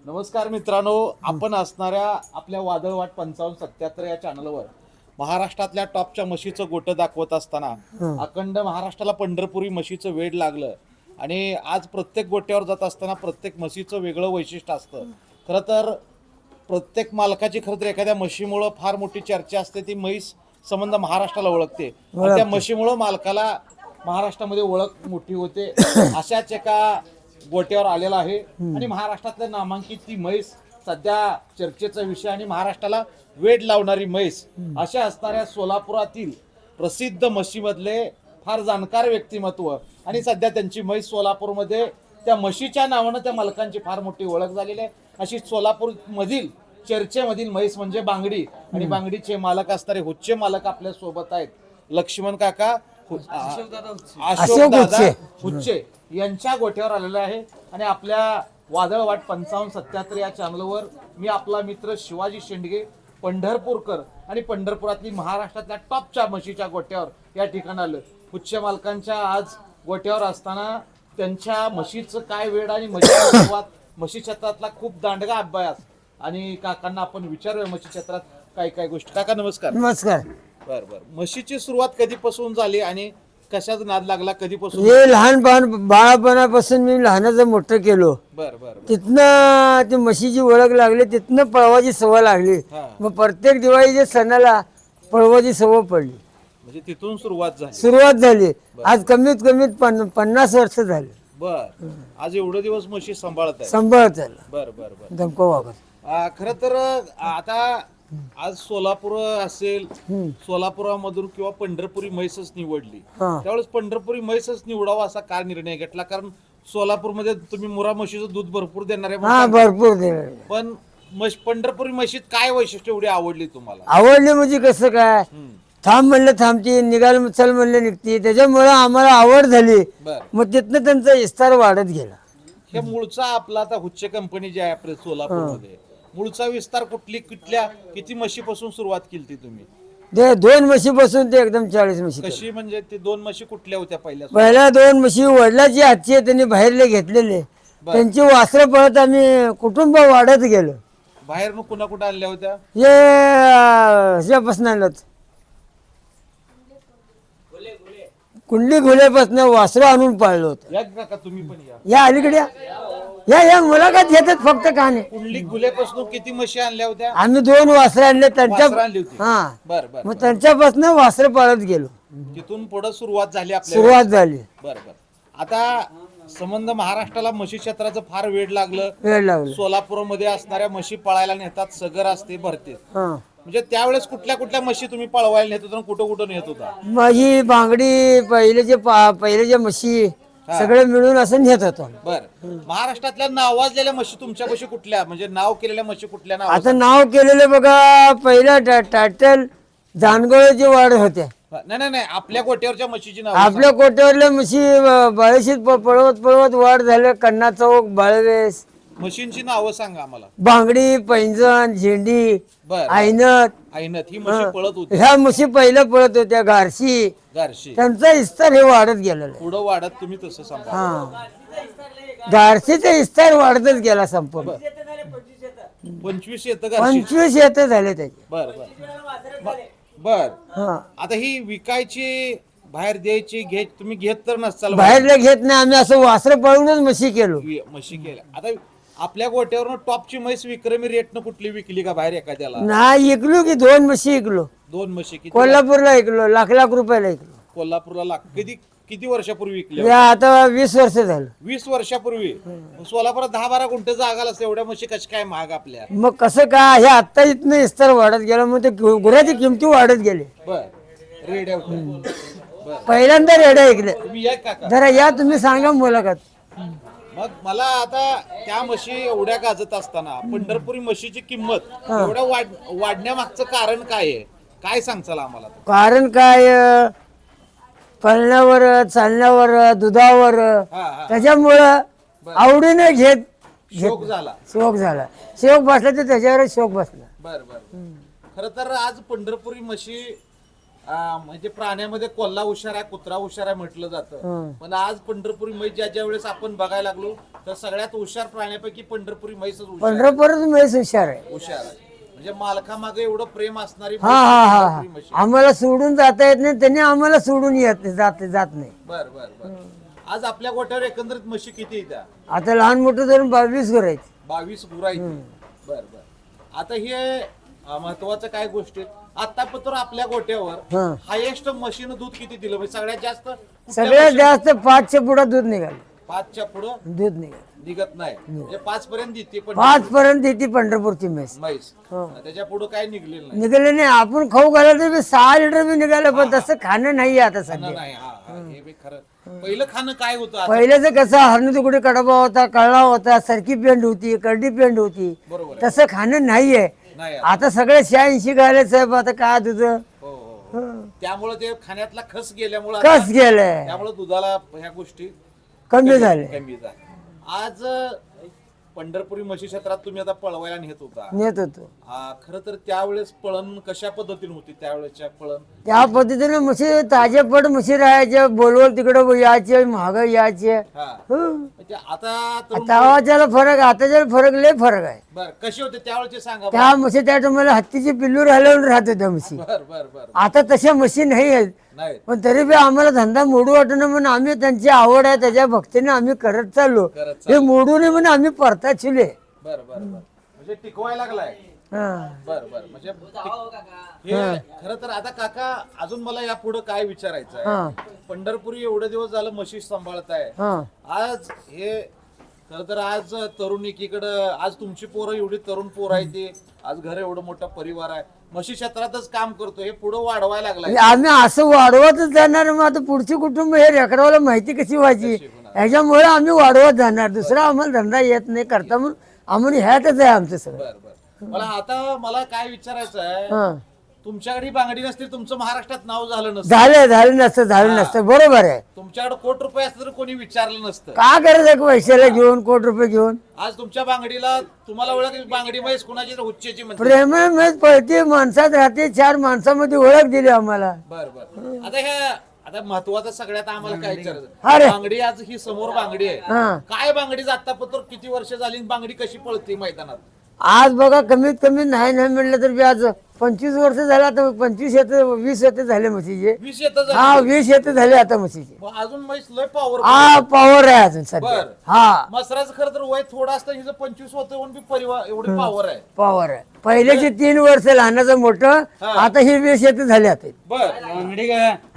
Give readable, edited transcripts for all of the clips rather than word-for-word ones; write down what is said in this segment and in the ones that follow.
नमस्कार मित्रांनो, आपण असणाऱ्या आपल्या वादळवाट 5577 या चॅनलवर महाराष्ट्रातल्या टॉपच्या म्हशीचं गोटं दाखवत असताना अखंड महाराष्ट्राला पंढरपुरी म्हशीचं वेड लागलं आणि आज प्रत्येक गोट्यावर जात असताना प्रत्येक म्हशीचं वेगळं वैशिष्ट्य असतं. खरं तर प्रत्येक मालकाची खरं तर एखाद्या म्हशीमुळं फार मोठी चर्चा असते. ती म्हैस संबंध महाराष्ट्राला ओळखते आणि त्या म्हशीमुळं मालकाला महाराष्ट्रामध्ये ओळख मोठी होते. अशाच एका गोट्यावर आलेला आहे आणि महाराष्ट्रातल्या नामांकित ती म्हैस सध्या चर्चेचा विषय आणि महाराष्ट्राला वेड लावणारी म्हैस अशा असणाऱ्या सोलापुरातील प्रसिद्ध म्हशीमधले फार जाणकार व्यक्तिमत्व आणि सध्या त्यांची म्हैस सोलापूरमध्ये त्या म्हशीच्या नावानं त्या मालकांची फार मोठी ओळख झालेली आहे. अशी सोलापूर मधील चर्चेमधील म्हैस म्हणजे बांगडी आणि बांगडीचे मालक असणारे हुच्चे मालक आपल्या सोबत आहेत. लक्ष्मण काका, अशोक दादा हुच्चे यांच्या गोठ्यावर आलेला आहे आणि आपल्या वादळवाट 5577 या चॅनलवर मी आपला मित्र शिवाजी शेंडगे पंढरपूरकर आणि पंढरपुरातली महाराष्ट्रातल्या टॉपच्या म्हशीच्या गोठ्यावर या ठिकाणी आलं. हुच्चे मालकांच्या आज गोठ्यावर असताना त्यांच्या म्हशीचं काय वेळ आणि म्हशी क्षेत्रातला खूप दांडगा अभ्यास आणि काकांना आपण विचारूया म्हशी क्षेत्रात काय काय गोष्टी. काका नमस्कार. नमस्कार. बर बर, म्हशीची सुरुवात कधीपासून झाली आणि कशाच नाद लागला कधीपासून? हे लहानपण बाळपणापासून मी लहानाचं मोठं केलो. बर बर, तिथनं ती म्हशीची ओळख लागली, तिथनं पळवाची सवय लागली. मग प्रत्येक दिवाळीच्या सणाला पळवाची सवय पडली, म्हणजे तिथून सुरुवात झाली. आज कमीत कमीत 50 वर्ष झाले. बर, आज एवढे दिवस म्हशी सांभाळत चालला. बर बर बर, धमको वागत. खरं तर आता आज सोलापूर असेल, सोलापुरामधून किंवा पंढरपुरी म्हैसच निवडली. त्यावेळेस पंढरपुरी म्हैसच निवडावा असा काय निर्णय घेतला? कारण सोलापूरमध्ये तुम्ही मुरा म्हशीचं दूध भरपूर देणार आहे. भरपूर पण पंढरपुरी म्हशीत काय वैशिष्ट्य एवढी आवडली तुम्हाला? आवडली म्हणजे कसं काय, थांब म्हणलं थांबती, निघाल चल म्हणलं निघते. त्याच्यामुळे आम्हाला आवड झाली. मग तिथनं त्यांचा विस्तार वाढत गेला. हे मूळचा आपला आता हुच्चे कंपनी जी आहे आपल्या सोलापूरमध्ये, मूळचा विस्तार कुठल्या किती म्हशीपासून सुरुवात केली तुम्ही? 2 म्हशी बसून ते एकदम 40 म्हशी. कशी म्हणजे ते 2 म्हशी कुठल्या होत्या? पहिल्या 2 म्हशी वडिलाची हातची त्यांनी बाहेरले घेतलेले. त्यांची वासरं पळत आम्ही कुटुंब वाढत गेलो. बाहेर कुणा कुठं आणल्या होत्या? ह्याच्यापासून आणलं, कुंडली घोल्यापासून वासरं आणून पाळलं होतं. या काका तुम्ही पण या अलीकडे या मुलाखत घेतात फक्त का नाही. कुंडली घोल्यापासून किती म्हशी आणल्या होत्या? आम्ही 2 वासरं आणले त्यांच्या. बर बर, मग त्यांच्यापासून वासरं पाळत गेलो. तिथून पुढे सुरुवात झाली. बर बर. आता संबंध महाराष्ट्राला म्हशी क्षेत्राचं फार वेड लागलं. सोलापूरमध्ये असणाऱ्या म्हशी पळायला नेतात, सगर असते, भरते. म्हणजे त्यावेळेस कुठल्या म्हशी तुम्ही पळवायला नेत होता, कुठं नेत होता? माझी बांगडी, पहिलेच्या म्हशी सगळे मिळून असं नेत होतो. बर, महाराष्ट्रातल्या नावाजलेल्या म्हशी तुमच्यापाशी कुठल्या, म्हणजे नाव केलेल्या म्हशी कुठल्या? आता नाव केलेले बघा, पहिला टायटल जानगोळ्याची वाढ होत्या. नाही, आपल्या गोट्यावरच्या म्हशीची नाव. आपल्या कोट्यावरल्या म्हशी बाळशीत पळवत वाढ झाल्या. कन्ना चौक, बाळवेस. म्हशींची नावं सांगा आम्हाला. बांगडी, पैंजण, झेंडी, ऐनत ही म्हशी पळत होती. ह्या म्हशी पहिल्या पळत होत्या. गारशी त्यांचा विस्तार हे वाढत गेलेला. पुढं वाढत तुम्ही तसं सांगा. गारशीचा विस्तार वाढतच गेला. संपूर्ण 25 येतं झाले त्याचे. बर बर बर. आता ही विकायची, बाहेर द्यायची, तुम्ही घेत तर नसताल? बाहेरला घेत नाही आम्ही, असं वासरं पळूनच म्हशी केल्या. आता आपल्या गोट्यावरून टॉपची म्हैस विक्रमी रेटनं कुठली विकली का बाहेर एखाद्याला? नाही, इकलो की 2 म्हशी इकलो. 2 म्हशी कोल्हापूरला इकलो, लाख रुपयाला इकलो. कोल्हापूरला किती वर्षापूर्वी विकले? आता 20 वर्ष झालं. 20 वर्षापूर्वी. सोलापुरात 10-12 गुंठे जागा असते, एवढ्या म्हशी कशा काय महाग आपल्या? मग कसं काय, हे आता इथनं विस्तार वाढत गेला, मग ते गुराची किमती वाढत गेले. बर, रेड्या पहिल्यांदा रेड्या ऐकल्या. तुम्ही या काका, जरा या, तुम्ही सांगा मुलाखत. मग मला आता त्या म्हशी एवढ्या गाजत असताना पंढरपुरी म्हशीची किंमत एवढ्या वाढण्यामागचं कारण काय आहे? काय सांगचाल आम्हाला? कारण काय, पळण्यावर, चालण्यावर, दुधावर, त्याच्यामुळं आवडीने शोक झाला. शोक बसला तर त्याच्यावर शोक बसला. बर बर. खर तर आज पंढरपुरी म्हशी म्हणजे प्राण्यामध्ये कोल्हा हुशार आहे, कुत्रा हुशार आहे म्हटलं जातं. पण आज पंढरपुरी म्हैस ज्या वेळेस आपण बघायला लागलो तर सगळ्यात हुशार प्राण्यापैकी पंढरपुरी म्हैसच पंढरपूरच म्हैस हुशार आहे. हुशार आहे. म्हणजे मालकामागे एवढं प्रेम असणारी हा हा हा पंढरपुरी म्हैस. आम्हाला सोडून जाता येत नाही, त्यांनी आम्हाला सोडून येत जात नाही. बर बर बर. आज आपल्या गोठ्यावर एकंदरीत म्हशी किती येत्या? आता लहान मोठं धरून 22 घर आहेत. 22 गुरा आहेत. बर बर. आता हे महत्वाचं काय गोष्टी आतापर्यंत आपल्या गोठ्यावर हा. हायेस्ट म्हशीनं दूध किती दिलं? म्हणजे सगळ्यात जास्त कुठल्या सगळ्यात म्हशीनं? जास्त 5च्या पुढे दूध निघालं. 5च्या पुढं दूध निघालं. निघत नाही. म्हणजे 5 पर्यंत देते पण 5 पर्यंत येते पंढरपूरची म्हैस. म्हैस. हो. त्याच्या पुढे काय निघलेलं नाही. निघाले नाही. आपण खाऊ घालायला बी 6 लिटर बी निघालं, पण तसं खाणं नाही आता सध्या. नाही हा हा. हे बी खरं. पहिलं खाणं काय होतं आता? पहिल्याच कसं हरण तुकडे कडबा होता, कळला होता, सरकी पेंड होती, करडी पेंड होती. बरोबर आहे. तसं खाणं नाहीये नाही आता. सगळे 86 घाले साहेब. आता काय तुझं हो हो. त्यामुळे ते खाण्यातला खस गेल्यामुळे कस गेलंय, त्यामुळे दुधाला ह्या गोष्टी कमी झाले. कमी झाल्या. आज पंढरपुरी म्हशी क्षेत्रात तुम्ही आता पळवायला नेत होता. नेत होतो. खरं तर त्यावेळेस पळण कशा पद्धतीने होती? त्यावेळेसच्या पळण त्या पद्धतीने म्हशी ताज्या पड म्हशी राहायच्या, बोलवल तिकडं यायचे, महाग यायचे. हा. हं. म्हणजे आता तरुण- तेव्हाच्याला फरक, आताच्या फरक लय फरक आहे. बर कसे होते त्यावेळेचे सांगा? त्या म्हशी त्या टायमाला हत्तीची पिल्लू राहिल्यावर राहत होत्या म्हशी. बर बर बर. आता तशा म्हशी नाही आहेत. नाही पण तरी बी आम्हाला धंदा मोडू वाटणं म्हणून आम्ही त्यांची आवड आहे त्याच्या भक्तीने आम्ही करत चाललो. करत हे मोडू नये म्हणून आम्ही परता छिले. बर बर बर. म्हणजे टिकवायला लागलाय. हा. बर बर. म्हणजे हे खरं तर आता काका अजून मला या पुढे काय विचारायचं आहे? हा. पंढरपुरी एवढे दिवस झालं म्हशी सांभाळताय. हा. आज हे खरं तर आज तरुण एकीकडं आज तुमची पोरं एवढी तरुण पोरं आहे ते आज घर एवढं मोठा परिवार आहे म्हशी क्षेत्रातच काम करतो हे पुढे वाढवायला लागलाय. आम्ही असं वाढवतच जाणार. मग आता पुढची कुटुंब हे रेकडावाला माहिती कशी व्हायची, ह्याच्यामुळे आम्ही वाढवत जाणार. दुसरा आम्हाला धंदा येत नाही करता म्हणून आम्हाला ह्यातच आहे आमचं सगळं. बर बर. मला काय विचारायचं आहे? हा. तुमच्याकडे बांगडी नसती तुमचं महाराष्ट्रात नाव झालं नसतं. झालं नसतं. बरोबर आहे. तुमच्याकडे कोटी रुपये असतं तर कोणी विचारलं नसतं. का करायचं एक पैशाला घेऊन, कोटी रुपये घेऊन? आज तुमच्या बांगडीला तुम्हाला ओळख बांगडी म्हैस कुणाची उच्चेची म्हणते. प्रेम पळते, माणसात राहते. 4 माणसामध्ये ओळख दिली आम्हाला. बर बर. आता महत्वाचं सगळ्यात आम्हाला काय अरे. विचारायचं? बांगडी आज ही समोर बांगडी आहे. हा. काय बांगडी आतापर्यंत किती वर्ष झाली बांगडी कशी पळते मैदानात? आज बघा कमीत कमी नाही म्हटलं तर बी आज 25 वर्ष झालं. आता 25 येतं 20 येतं झाले म्हशीचे. 20 येतं झाली. हा 20 येतं झाले आता म्हशीचे. मग अजून म्हैस लय पॉवर. हा पॉवर आहे अजून सध्या. बर. हा मसराचं खरं तर वय थोडं असतं हिचं 25 होतं म्हणून बी परिवार एवढी पॉवर आहे. पॉवर आहे. पहिल्याचे 3 वर्ष लहानाचं मोठं. आता ही 20 येतं झाले आता. बर.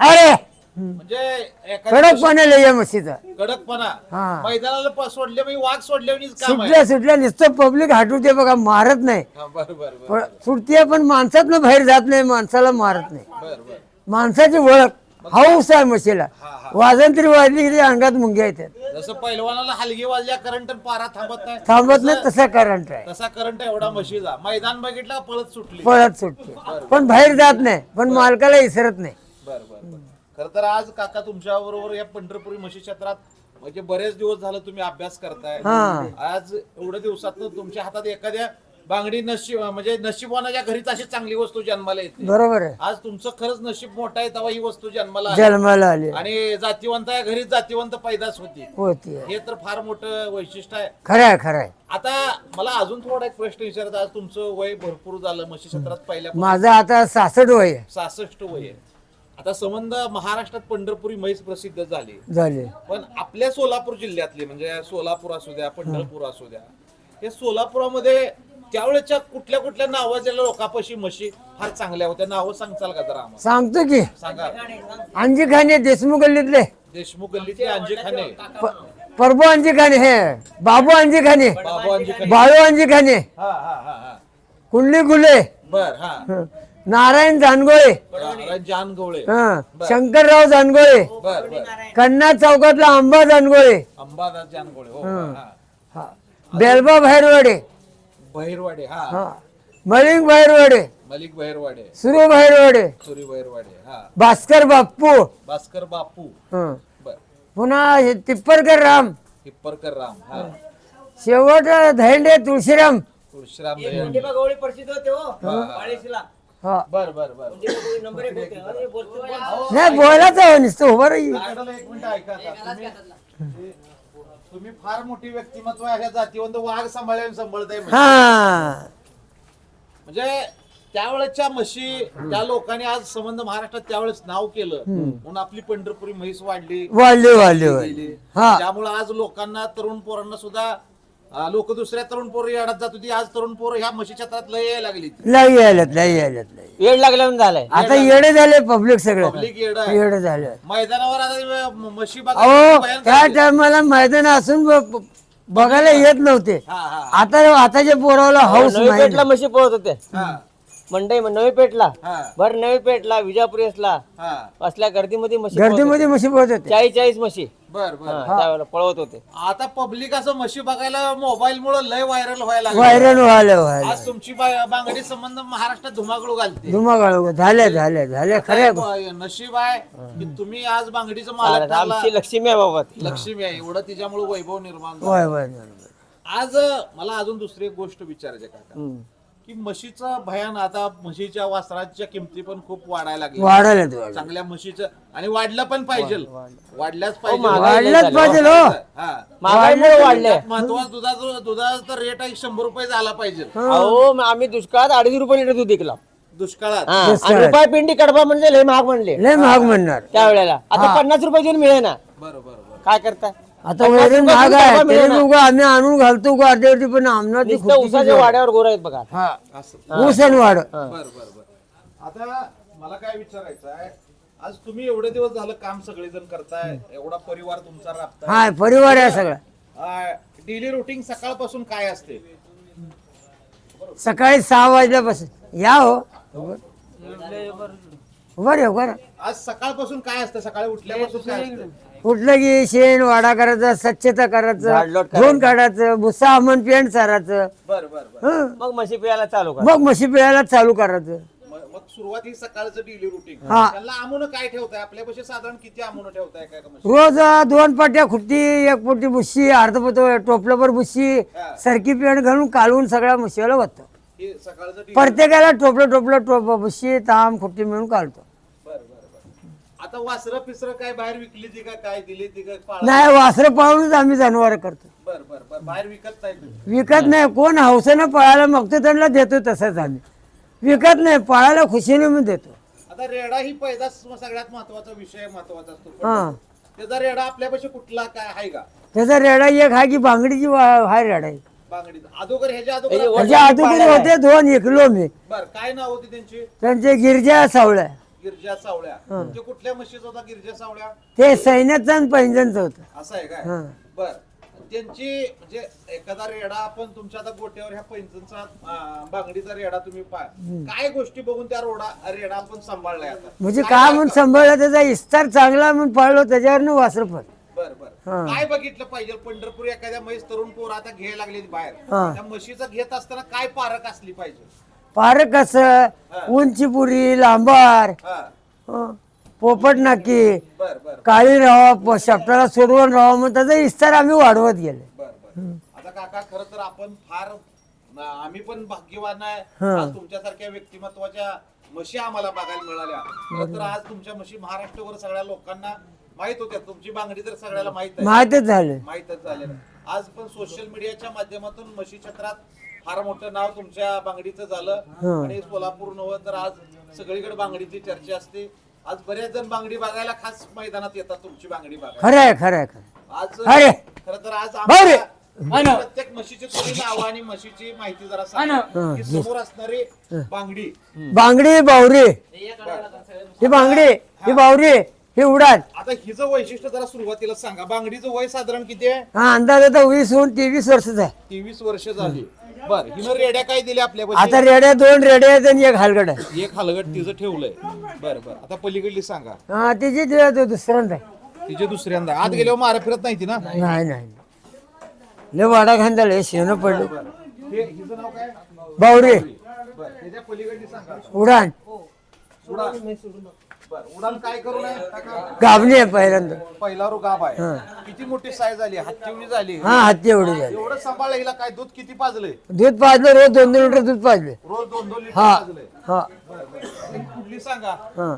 अरे म्हणजे कडकपणा लय या म्हशीचा. कडकपणा हा. मैदानाला सोडले म्हणजे वाघ सोडल्यावर काम आहे. सुटल्या नुसतं पब्लिक हाटूते बघा, मारत नाही. हा, बर बर बर सुटते पण माणसातनं बाहेर जात नाही, माणसाला मारत नाही. बर बर. माणसाची ओळख हाऊस आहे म्हशीला. वाजन तरी वाजली की अंगात मुंग्या येतात. जसं पैलवानाला हलगी वाजल्या करंट पारा थांबत नाही तसा करंट आहे. तसा करंट एवढा म्हशीचा मैदान बघितला पळत सुटली. पळत सुटते पण बाहेर जात नाही, पण मालकाला इसरत नाही. बर बर बर. खरं तर आज काका तुमच्या बरोबर या पंढरपुरी म्हशी क्षेत्रात म्हणजे बरेच दिवस झालं तुम्ही अभ्यास करताय. हा. आज एवढ्या दिवसात तुमच्या हातात एखाद्या बांगडी नशीब म्हणजे नशिबवानाच्या घरीच अशी चांगली वस्तू जन्माला येते. बरोबर आहे. आज तुमचं खरंच नशीब मोठं आहे तेव्हा ही वस्तू जन्माला आली. जन्माला आले आणि जातीवंत आहे घरीच जातीवंत पैदास होती. होती. हे तर फार मोठं वैशिष्ट्य आहे. खरंय खरंय. आता मला अजून थोडा एक प्रश्न विचारायचा. आज तुमचं वय भरपूर झालं म्हशी क्षेत्रात पहिल्या माझं आता 66 वय आहे. 66 वय आहे. आता संबंध महाराष्ट्रात पंढरपुरी म्हैस प्रसिद्ध झाले. पण आपल्या सोलापूर जिल्ह्यातले म्हणजे सोलापूर असू द्या पंढरपूर असू द्या हे सोलापुरामध्ये त्यावेळेच्या कुठल्या कुठल्या नावाच्या लोकांपाशी म्हशी फार चांगल्या होत्या? नावं सांगचाल का जरा आम्हाला? सांगतो की. सांगा. अंजी खाने देशमुख गल्लीतले. देशमुख गल्लीचे अंजी खाने. प्रभू अंजी खाने हे बाबू अंजी खाने, बाबू अंजी खाने. बाळू अंजी खाने, हा हा हा हा. कुंडली गुले, बर. हा. नारायण जानगोळे, जान गवळे. हा, शंकरराव जानगोळे, बर बर. कन्ना चौकातला अंबा जानगोळे, अंबादास जानगोळे. हो. हा. हा, बेलबा भैरवाडे, बहिरवाडे. हा. हा, मलिंग भैरवाडे, मलिक बहिरवाडे, सुरू भैरवाडे, सुरी बहिरवाडे. हा. भास्कर बाप्पू, भास्कर बापू. हा, बर. पुन्हा हे तिप्परकर राम, हिप्परकर राम. हा. शेवट धैंडे तुळशीराम. तुळशीराम. गवळी प्रसिद्ध होते हो वाळेसीला. हा. बर बर बर. नंबर 1 होते. अरे बोलतो नाही बोलायचं नुसतं उभं राही. एक मिनिट ऐका आता. तुम्ही फार मोठी व्यक्तिमत्व ह्या जातीवंत वाघ सांभाळताय हा म्हणजे त्यावेळेच्या म्हशी त्या लोकांनी आज संबंध महाराष्ट्रात त्यावेळेस नाव केलं म्हणून आपली पंढरपुरी म्हैस वाढली वाढले हा त्यामुळे आज लोकांना तरुण पोरांना सुद्धा लोक दुसऱ्या तरुण पोरं येण्यात जात होती आज तरुण पोरं ह्या म्हशी क्षेत्रात लय यायला लागली लई यायल्यात वेळ लागल्यावर झालाय आता येडे झाले पब्लिक सगळं पब्लिक येड आहे येडे झाले मैदानावर आता म्हशी अहो बघायला त्या टायमाला मैदान असून बघायला येत नव्हते आताच्या पोराला हाऊस नवी नाही पेठला म्हशी पळत होते हा मंडई नवी पेठला हा भर नवी पेठला विजापुरेसला हा असल्या गर्दीमध्ये म्हशी पळत गर्दीमध्ये म्हशी पळत होते होत्या. 40 म्हशी बर बर त्यावेळेला पळवत होते आता पब्लिक असं म्हशी बघायला मोबाईल मुळे लय व्हायरल व्हायला लागलं. व्हायरल व्हायला आज तुमची बांगडी संबंध महाराष्ट्रात धुमाकळू घालते धुमागाळ झाले खरे नशीब आहे की तुम्ही आज बांगडीचं मालक ठरला. आमची लक्ष्मी आहे बाबा ती. लक्ष्मी आहे एवढं तिच्यामुळे वैभव निर्माण झालं. होय आज मला अजून दुसरी एक गोष्ट विचारायची काका हम्म. की म्हशीचं भयान आता म्हशीच्या वासराच्या किमती पण खूप वाढायला लागल्या वाढायला चांगल्या म्हशीचं आणि वाढलं पण पाहिजे वाढल्याच वाढल्याच पाहिजे हो हा महागाईमुळे वाढले महत्वाचं दुधाचा रेट आहे 100 रुपये झाला पाहिजे अहो मग आम्ही दुष्काळात 250 रुपये लिटर दूध विकला दुष्काळात आणि रुपये पिंडी कडबा म्हणजे लय महाग म्हणले लय महाग म्हणणार त्यावेळेला आता 50 रुपये देऊन मिळे ना बरोबर काय करताय आता वैरण महाग आहे तरी उगा आम्ही आणून घालतो का अर्धेवरती पण आमना ती नुसतं उसाच्या वाड्यावर गोर आहेत बघा हा असं ऊस आणि वाढ बर बर बर आता मला काय विचारायचं आहे आज तुम्ही एवढे दिवस झालं काम सगळेजण करताय एवढा परिवार तुमचा राबताय हा परिवार आहे सगळा डेली रुटीन सकाळपासून काय असते सकाळी 6 वाजल्यापासून या हो बरं आज सकाळपासून काय असतं सकाळी उठल्यापासून काय असतं उठलं की शेण वाडा करायचा स्वच्छता करायचं झाडलोट धुवून काढायचं भुसा आमन पेंट चारायचं बर बर बर हं. मग म्हशी पियाला चालू करा मग म्हशी पिळायला चालू करायचं मग सुरुवात ही सकाळचं डेली रुटीन हा. त्याला आमुन काय ठेवताय आपल्यापाशी साधारण किती आमुन ठेवताय काय का म्हशी? रोज 2 पाट्या खुट्टी 1 पोटी बुशी अर्ध पोत टोपल्यावर बुशी सरकी पेंट घालून काढून सगळ्या म्हशीला वाटतो हे सकाळचं daily- प्रत्येकाला टोपलं बुशी ताम खुट्टी मिळून काढतो बर बर बर आता वासरं पिसरं काय बाहेर विकली ती का काय दिली ती काय पाळा नाही वासरं पाळूनच आम्ही जनावर करतो बर बर बर बाहेर विकत नाही तुम्ही? विकत नाही कोण हौसेनं पळायला मागतो त्यांना देतो तसंच आम्ही विकत नाही पळायला खुशीने मी देतो आता रेडा ही पैदास सगळ्यात महत्वाचा विषय महत्वाचा असतो हा त्याचा रेडा आपल्यापाशी कुठला काय आहे का त्याचा रेडा एक आहे की बांगडीची हाय रेडा आहे बांगडीचा अगोदर ह्याच्या अगोदर त्याच्या अगोदर होते 2 इकलो मी बर काय नाव होती त्यांची त्यांचे गिरजा सावळ्या गिरजा सावळ्या ते कुठल्या म्हशीचा होता गिरजा सावळ्या ते सैन्याचं आणि पैंजणचं होतं असं आहे काय हा. बर त्यांची म्हणजे एखादा रेडा आपण तुमच्या आता गोट्यावर ह्या पैंजणचा बांगडीचा रेडा तुम्ही काय गोष्टी बघून त्या रेडा आपण सांभाळलाय आता म्हणजे काय म्हणून सांभाळला त्याचा इस्तार चांगला म्हणून पाळलो त्याच्यावरनं वासर पण बर बर काय बघितलं पाहिजे पंढरपूर एखाद्या म्हैस तरुण पोर आता घ्यायला लागले बाहेर हा. त्या म्हशीचं घेत असताना काय पारख असली पाहिजे पारक कसं उंचीपुरी लांबार हा हं, पोपट नाकी बर बर काळी राहावा शेपटाला सोडवून राहावं मग त्याचा इस्तार आम्ही वाढवत गेले बर बर आता काका खर तर आपण फार आम्ही पण भाग्यवान आहे हा. आज तुमच्यासारख्या व्यक्तिमत्वाच्या म्हशी आम्हाला बघायला मिळाल्या खरं तर आज तुमच्या म्हशी महाराष्ट्रभर सगळ्या लोकांना माहित होत्या तुमची बांगडी तर सगळ्याला माहित आहे माहितच झालं माहितच झालेलं आज पण सोशल मीडियाच्या माध्यमातून म्हशी क्षेत्रात फार मोठं नाव तुमच्या बांगडीचं झालं आणि सोलापूर नव्हे तर आज सगळीकडे बांगडीची चर्चा असते आज बरेच जण बांगडी बघायला खास मैदानात येतात तुमची बांगडी बघायला खरं आहे खरं आहे आज अरे! खरं तर आज बरे! आम्हाला प्रत्येक म्हशीची थोडी नावं आणि म्हशीची माहिती जरा सांगा की समोर असणारी बांगडी बांगडी बावरी ही बांगडी ही बावरी ही उडान आता हिचं वैशिष्ट्य जरा सुरुवातीला सांगा बांगडीचं वय साधारण किती आहे हा अंदाज आता 20 होऊन 23 वर्षाचा आहे 23 वर्ष झाली बर हिनं रेड्या काय दिल्या आपल्या आता रेड्या 2 रेड्या आहेत आणि 1 हलगड आहे एक हलगट तिचं ठेवलंय बर बर आता पलीकडली सांगा हा तिची दुसऱ्यांदा आहे. तिचे दुसऱ्यांदा आत गेल्यावर मारा फिरत नाही ती ना नाही लय वाडा घाण झाले शेण पडले बर हिचं नाव काय बावरी बर त्याच्या पलीकडली सांगा उडान उडान बर उडान काय करू नये गाभणी आहे पहिल्यांदा पहिला रो गाभ आहे किती मोठी साईज झाली हत्तीवडी झाली हा हत्ती एवढी झाली एवढं सांभाळलं हिला काय दूध किती पाजलंय दूध पाजलं रोज 2 लिटर दूध पाजले रोज 2-2 लिटर हा पाजलंय हा बर बर कुठली सांगा हा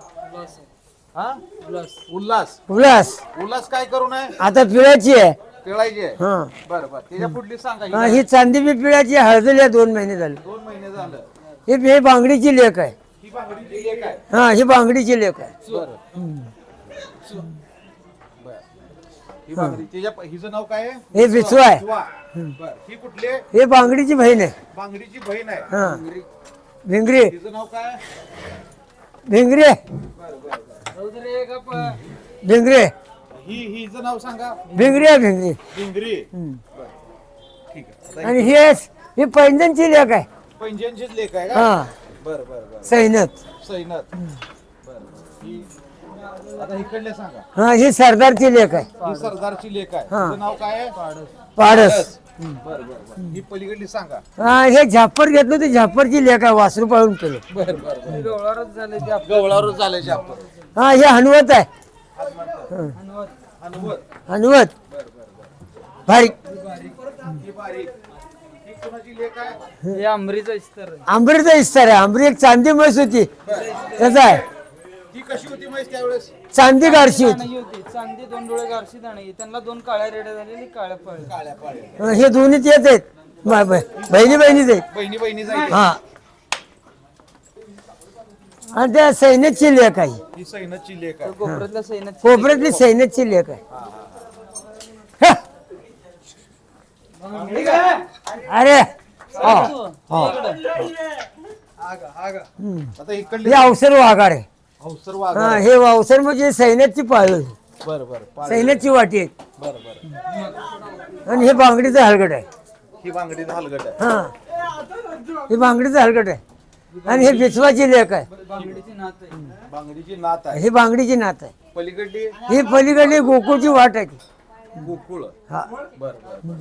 हा उल्हास उल्हास उल्हास काय करू नये आता पिळाची आहे पिळायची आहे हा बरं बरं त्याच्या पुढली सांगा हा, ही ही चांदी बी पिळाची हळदल्या 2 महिने झाले. 2 महिने झालं हे बांगडीची लेख आहे. ही बांगडीची लेक आहे हा ही बांगडीची लेख आहे. बरं बरं ही बांगडी त्याच्या हिचं नाव काय आहे हे बिचवा आहे. शिवा. बरं ही कुठली आहे? हे बांगडीची बहीण आहे. बांगडीची बहीण आहे हा भिंगरी तिचं नाव काय भिंगरी बरं बरं बरं भिंगरी हिचं नाव सांगा भिंगरी आहे भिंगरी. भिंगरी बरं ठीक आहे आता आणि ही पैंजणची लेख आहे. पैंजणचीच लेक आहे का हा बरं बरं बरं सैनत. सैनत बरं ही आता इकडले सांगा हा ही सरदारची लेख आहे. ही सरदारची लेक आहे हा. तिचं नाव काय आहे पाडस. बरं बरं बरं ही पलीकडली सांगा हा हे झापर घेतलं ते झापरची लेख आहे. वासरू पाळून केलं. बरं बरं गवळावरच झाले आपण हा हे हनुवत आहे. अनुभव हनुवत बरं बरं बरं बारीक ही बारीक ही कोणाची लेक आहे हे आंबरीचं इस्तर आंबरीचा इस्तार आहे. आंबरी एक चांदी म्हैस होती त्याचा आहे. ती कशी होती माहिती त्यावेळेस चांदी गारशी होती. होती चांदी 2 डोळे गारशी दाणे त्यांना 2 काळ्या रेड्या झालेली काळ्या पळल्या काळ्या पाळ्या हे दोन्ही तेच आहेत. बहिणी बहिणीच आहेत. बहिणी जायची हा आणि त्या सैन्याची लेख आहे. ही सैनची लेक आहे कोपऱ्यातल्या सैन्यात कोपऱ्यातली सैन्याची लेख आहे. हा. अरे हा. आता इकडले हे अवसर वाघाड आहे. अवसर वाघ हा हे अवसर म्हणजे सैन्याची पाळी बरं बरं सैन्याची वाटी आहे. बरं बरं आणि हे बांगडीचं हलगड आहे. ही बांगडी हलगट आहे हा हे बांगडीचं हलगड आहे. आणि हे बिचवाची लेख आहे. बांगडीची नात आहे बांगडीची नात आहे ही बांगडीची नात आहे. पलीकडली ही पलीकडली गोकुळची वाट आहे ती. गोकुळ हा बरं बरं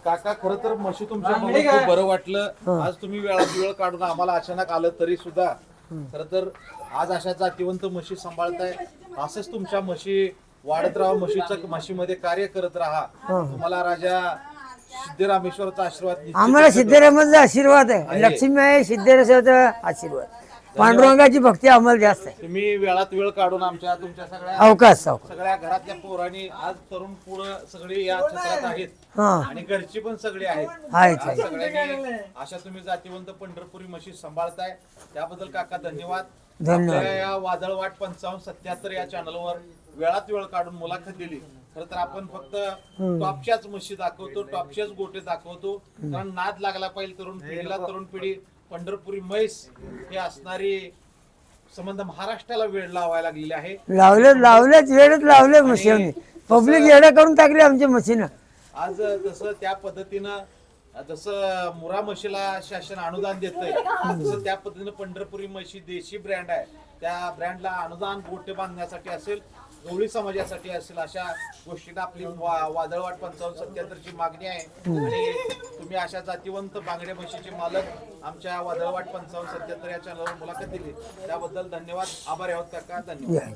काका खरं तर म्हशी तुमच्या बघून खूप बरं वाटलं आज तुम्ही वेळात वेळ काढून आम्हाला अचानक आलं तरी सुद्धा खरं तर आज अशा जातीवंत म्हशी सांभाळताय असंच तुमच्या म्हशी वाढत राहा म्हशीमध्ये कार्य करत राहा तुम्हाला राजा सिद्धरामेश्वरचा आशीर्वाद निश्चित आम्हाला सिद्धरामाचा आशीर्वाद आहे. लक्ष्मी आहे सिद्धरामाचा आशीर्वाद. पांडुरंगाची भक्ती आम्हाला जास्त आहे. तुम्ही वेळात वेळ काढून तुमच्या सगळ्या अवकाश सगळ्या घरातल्या पोरांनी आज तरुण पुढं सगळे या क्षेत्रात आहेत हा आणि घरची पण सगळे आहेत आहेत आज सगळ्यांनी अशा तुम्ही जातीवंत पंढरपुरी म्हशी सांभाळताय त्याबद्दल काका धन्यवाद. आपल्या या वादळवाट 5577 या चॅनलवर वेळात वेळ काढून मुलाखत दिली. खरं तर आपण फक्त टॉपच्याच म्हशी दाखवतो टॉपच्याच गोटे दाखवतो कारण नाद लागला पाहिजे तरुण पिढी पंढरपुरी म्हैस हे असणारी संबंध महाराष्ट्राला वेळ लावायला लागलेली आहे. लावलेच वेळच लावले मशीन पब्लिक येडा करून टाकले आमच्या मशीन. आज तसं त्या पद्धतीनं जसं मुरा म्हशीला शासन अनुदान देतंय तसं त्या पद्धतीनं पंढरपुरी म्हशी देशी ब्रँड आहे त्या ब्रँडला अनुदान गोटे बांधण्यासाठी असेल गवळी समाजासाठी असेल अशा गोष्टीला आपली वादळवाट 5577 ची मागणी आहे. आणि तुम्ही अशा जातीवंत बांगड्या म्हशीचे मालक आमच्या वादळवाट 5577 या चॅनलवर मुलाखत दिली त्याबद्दल धन्यवाद. आभार आहोत काका. धन्यवाद.